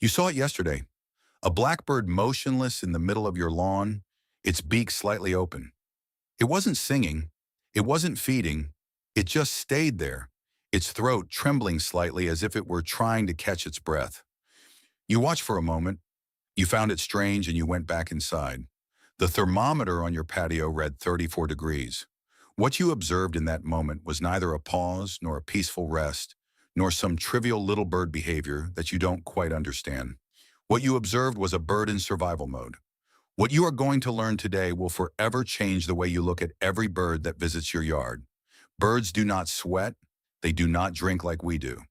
You saw it yesterday. A blackbird motionless in the middle of your lawn, its beak slightly open. It wasn't singing. It wasn't feeding. It just stayed there, its throat trembling slightly as if it were trying to catch its breath. You watched for a moment. You found it strange and you went back inside. The thermometer on your patio read 34 degrees. What you observed in that moment was neither a pause nor a peaceful rest, nor some trivial little bird behavior that you don't quite understand. What you observed was a bird in survival mode. What you are going to learn today will forever change the way you look at every bird that visits your yard. Birds do not sweat. They do not drink like we do.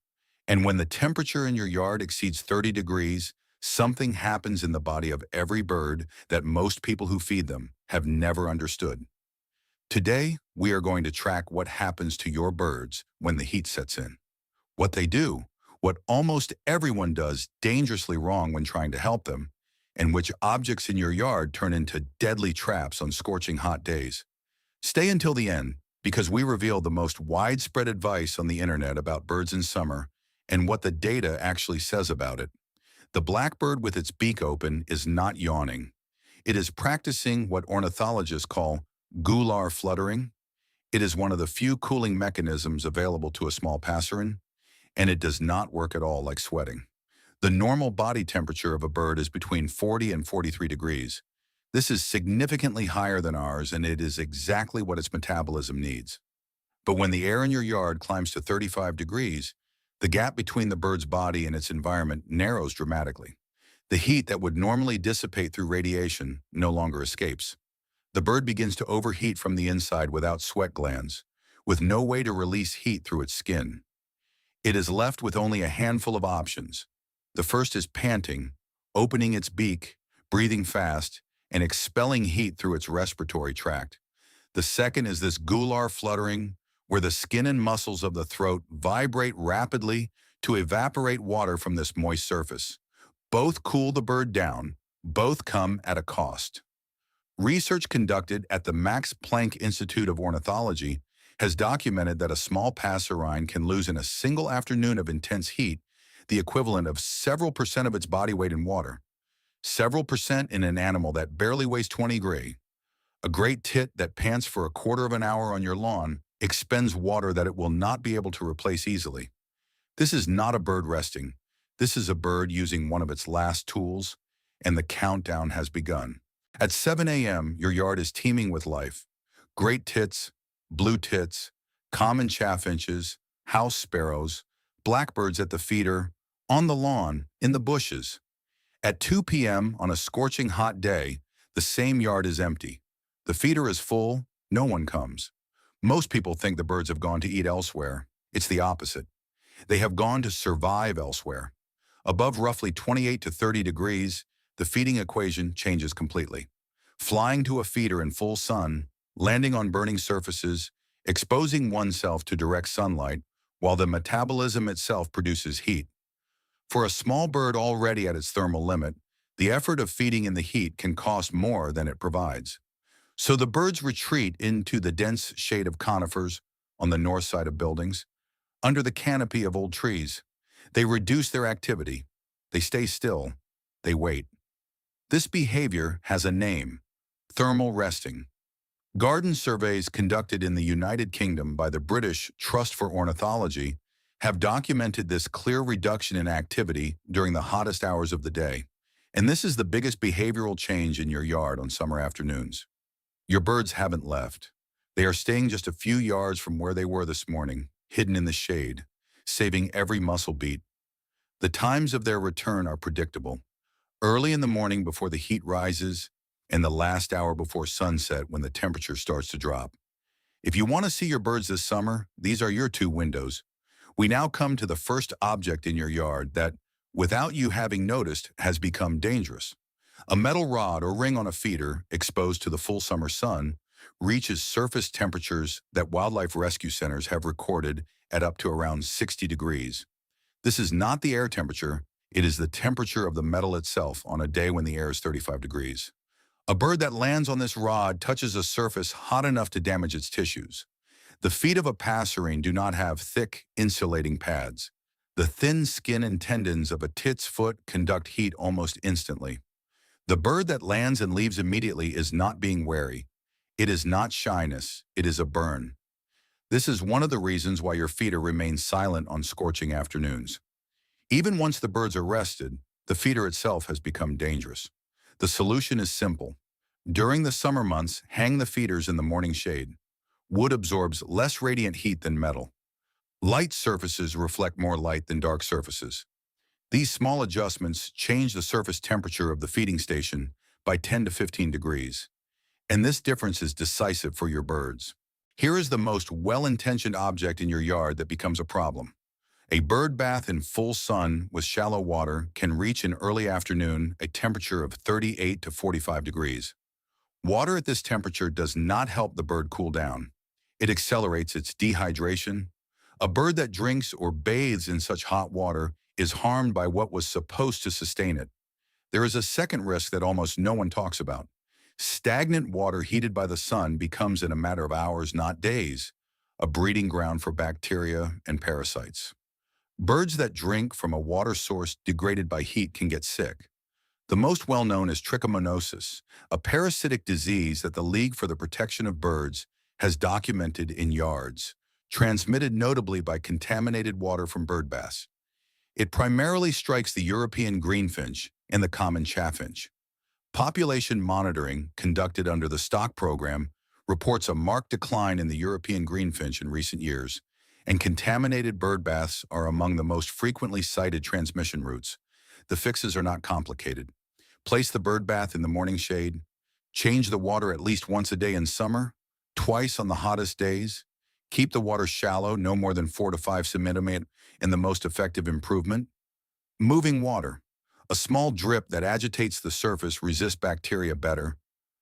And when the temperature in your yard exceeds 30 degrees, something happens in the body of every bird that most people who feed them have never understood. Today, we are going to track what happens to your birds when the heat sets in. What they do, what almost everyone does dangerously wrong when trying to help them, and which objects in your yard turn into deadly traps on scorching hot days. Stay until the end, because we reveal the most widespread advice on the internet about birds in summer and what the data actually says about it. The blackbird with its beak open is not yawning. It is practicing what ornithologists call gular fluttering. It is one of the few cooling mechanisms available to a small passerine, and it does not work at all like sweating. The normal body temperature of a bird is between 40 and 43 degrees. This is significantly higher than ours, and it is exactly what its metabolism needs. But when the air in your yard climbs to 35 degrees, the gap between the bird's body and its environment narrows dramatically. The heat that would normally dissipate through radiation no longer escapes. The bird begins to overheat from the inside without sweat glands, with no way to release heat through its skin. It is left with only a handful of options. The first is panting, opening its beak, breathing fast, and expelling heat through its respiratory tract. The second is this gular fluttering, where the skin and muscles of the throat vibrate rapidly to evaporate water from this moist surface. Both cool the bird down, both come at a cost. Research conducted at the Max Planck Institute of Ornithology has documented that a small passerine can lose in a single afternoon of intense heat the equivalent of several percent of its body weight in water. Several percent in an animal that barely weighs 20 gray. A great tit that pants for a quarter of an hour on your lawn expends water that it will not be able to replace easily. This is not a bird resting. This is a bird using one of its last tools, and the countdown has begun. At 7 a.m., your yard is teeming with life. Great tits, blue tits, common chaffinches, house sparrows, blackbirds at the feeder, on the lawn, in the bushes. At 2 p.m. on a scorching hot day, the same yard is empty. The feeder is full, no one comes. Most people think the birds have gone to eat elsewhere. It's the opposite. They have gone to survive elsewhere. Above roughly 28 to 30 degrees, the feeding equation changes completely. Flying to a feeder in full sun, landing on burning surfaces, exposing oneself to direct sunlight, while the metabolism itself produces heat. For a small bird already at its thermal limit, the effort of feeding in the heat can cost more than it provides. So the birds retreat into the dense shade of conifers on the north side of buildings, under the canopy of old trees. They reduce their activity. They stay still. They wait. This behavior has a name: thermal resting. Garden surveys conducted in the United Kingdom by the British Trust for Ornithology have documented this clear reduction in activity during the hottest hours of the day. And this is the biggest behavioral change in your yard on summer afternoons. Your birds haven't left. They are staying just a few yards from where they were this morning, hidden in the shade, saving every muscle beat. The times of their return are predictable. Early in the morning before the heat rises, and the last hour before sunset when the temperature starts to drop. If you want to see your birds this summer, these are your two windows. We now come to the first object in your yard that, without you having noticed, has become dangerous. A metal rod or ring on a feeder, exposed to the full summer sun, reaches surface temperatures that wildlife rescue centers have recorded at up to around 60 degrees. This is not the air temperature, it is the temperature of the metal itself on a day when the air is 35 degrees. A bird that lands on this rod touches a surface hot enough to damage its tissues. The feet of a passerine do not have thick, insulating pads. The thin skin and tendons of a tit's foot conduct heat almost instantly. The bird that lands and leaves immediately is not being wary. It is not shyness, it is a burn. This is one of the reasons why your feeder remains silent on scorching afternoons. Even once the birds are rested, the feeder itself has become dangerous. The solution is simple. During the summer months, hang the feeders in the morning shade. Wood absorbs less radiant heat than metal. Light surfaces reflect more light than dark surfaces. These small adjustments change the surface temperature of the feeding station by 10 to 15 degrees, and this difference is decisive for your birds. Here is the most well-intentioned object in your yard that becomes a problem. A bird bath in full sun with shallow water can reach in early afternoon a temperature of 38 to 45 degrees. Water at this temperature does not help the bird cool down. It accelerates its dehydration. A bird that drinks or bathes in such hot water is harmed by what was supposed to sustain it. There is a second risk that almost no one talks about. Stagnant water heated by the sun becomes in a matter of hours, not days, a breeding ground for bacteria and parasites. Birds that drink from a water source degraded by heat can get sick. The most well-known is trichomoniasis, a parasitic disease that the League for the Protection of Birds has documented in yards, transmitted notably by contaminated water from bird baths. It primarily strikes the European greenfinch and the common chaffinch. Population monitoring, conducted under the stock program, reports a marked decline in the European greenfinch in recent years, and contaminated bird baths are among the most frequently cited transmission routes. The fixes are not complicated. Place the bird bath in the morning shade, change the water at least once a day in summer, twice on the hottest days, keep the water shallow, no more than 4 to 5 centimeters, in the most effective improvement. Moving water. A small drip that agitates the surface resists bacteria better,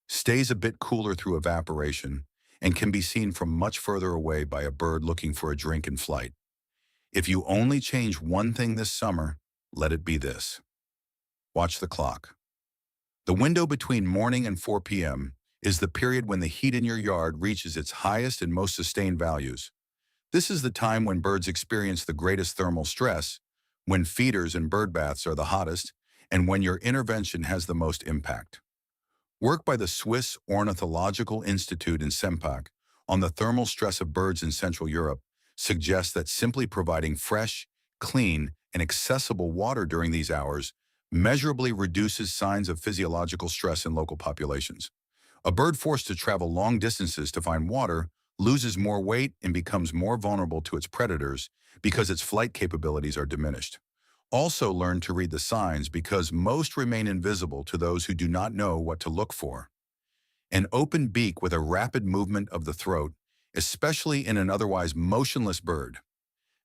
stays a bit cooler through evaporation, and can be seen from much further away by a bird looking for a drink in flight. If you only change one thing this summer, let it be this. Watch the clock. The window between morning and 4 p.m. is the period when the heat in your yard reaches its highest and most sustained values. This is the time when birds experience the greatest thermal stress, when feeders and bird baths are the hottest, and when your intervention has the most impact. Work by the Swiss Ornithological Institute in Sempak on the thermal stress of birds in Central Europe suggests that simply providing fresh, clean, and accessible water during these hours measurably reduces signs of physiological stress in local populations. A bird forced to travel long distances to find water loses more weight and becomes more vulnerable to its predators because its flight capabilities are diminished. Also learn to read the signs because most remain invisible to those who do not know what to look for. An open beak with a rapid movement of the throat, especially in an otherwise motionless bird.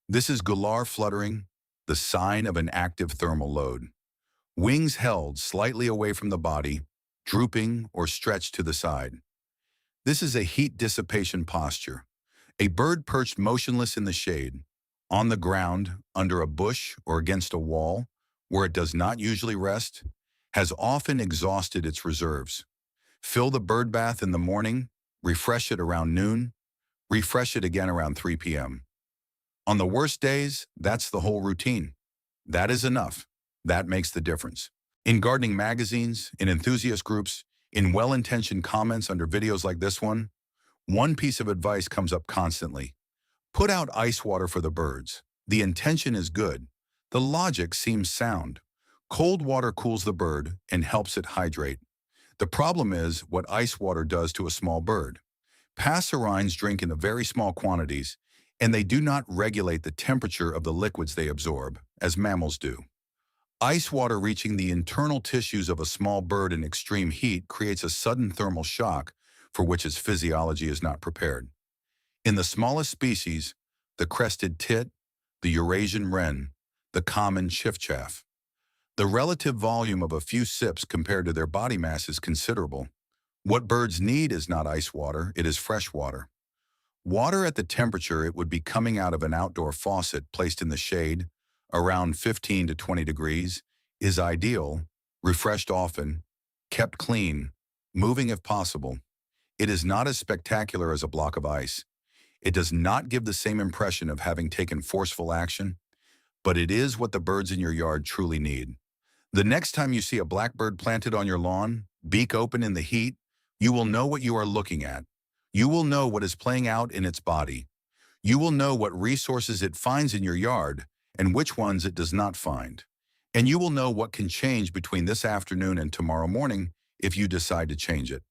This is gular fluttering, the sign of an active thermal load. Wings held slightly away from the body, drooping or stretched to the side. This is a heat dissipation posture. A bird perched motionless in the shade, on the ground, under a bush or against a wall, where it does not usually rest, has often exhausted its reserves. Fill the bird bath in the morning, refresh it around noon, refresh it again around 3 p.m. On the worst days, that's the whole routine. That is enough. That makes the difference. In gardening magazines, in enthusiast groups, in well-intentioned comments under videos like this one piece of advice comes up constantly. Put out ice water for the birds. The intention is good. The logic seems sound. Cold water cools the bird and helps it hydrate. The problem is what ice water does to a small bird. Passerines drink in very small quantities, and they do not regulate the temperature of the liquids they absorb, as mammals do. Ice water reaching the internal tissues of a small bird in extreme heat creates a sudden thermal shock for which its physiology is not prepared. In the smallest species, the crested tit, the Eurasian wren, the common chiffchaff, the relative volume of a few sips compared to their body mass is considerable. What birds need is not ice water, it is fresh water. Water at the temperature it would be coming out of an outdoor faucet placed in the shade, around 15 to 20 degrees, is ideal, refreshed often, kept clean, moving if possible. It is not as spectacular as a block of ice. It does not give the same impression of having taken forceful action, but it is what the birds in your yard truly need. The next time you see a blackbird planted on your lawn, beak open in the heat, you will know what you are looking at. You will know what is playing out in its body. You will know what resources it finds in your yard and which ones it does not find. And you will know what can change between this afternoon and tomorrow morning if you decide to change it.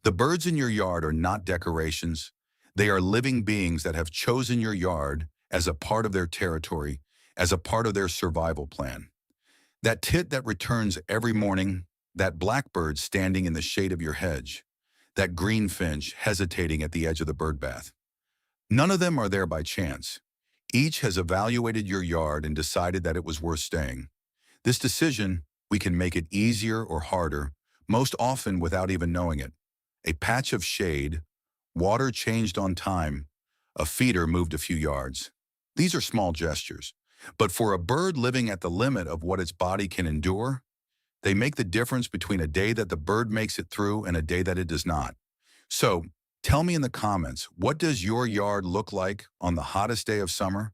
The birds in your yard are not decorations. They are living beings that have chosen your yard as a part of their territory, as a part of their survival plan. That tit that returns every morning, that blackbird standing in the shade of your hedge, that greenfinch hesitating at the edge of the bird bath. None of them are there by chance. Each has evaluated your yard and decided that it was worth staying. This decision, we can make it easier or harder, most often without even knowing it. A patch of shade, water changed on time, a feeder moved a few yards. These are small gestures, but for a bird living at the limit of what its body can endure, they make the difference between a day that the bird makes it through and a day that it does not. So, tell me in the comments, what does your yard look like on the hottest day of summer?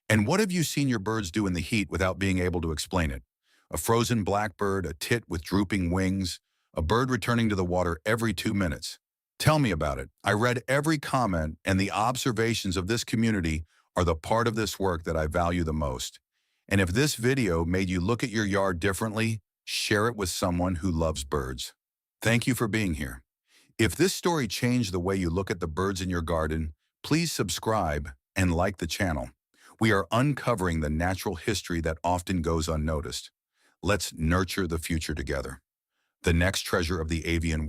And what have you seen your birds do in the heat without being able to explain it? A frozen blackbird, a tit with drooping wings, a bird returning to the water every 2 minutes. Tell me about it. I read every comment, and the observations of this community are the part of this work that I value the most. And if this video made you look at your yard differently, share it with someone who loves birds. Thank you for being here. If this story changed the way you look at the birds in your garden, please subscribe and like the channel. We are uncovering the natural history that often goes unnoticed. Let's nurture the future together. The next treasure of the avian world.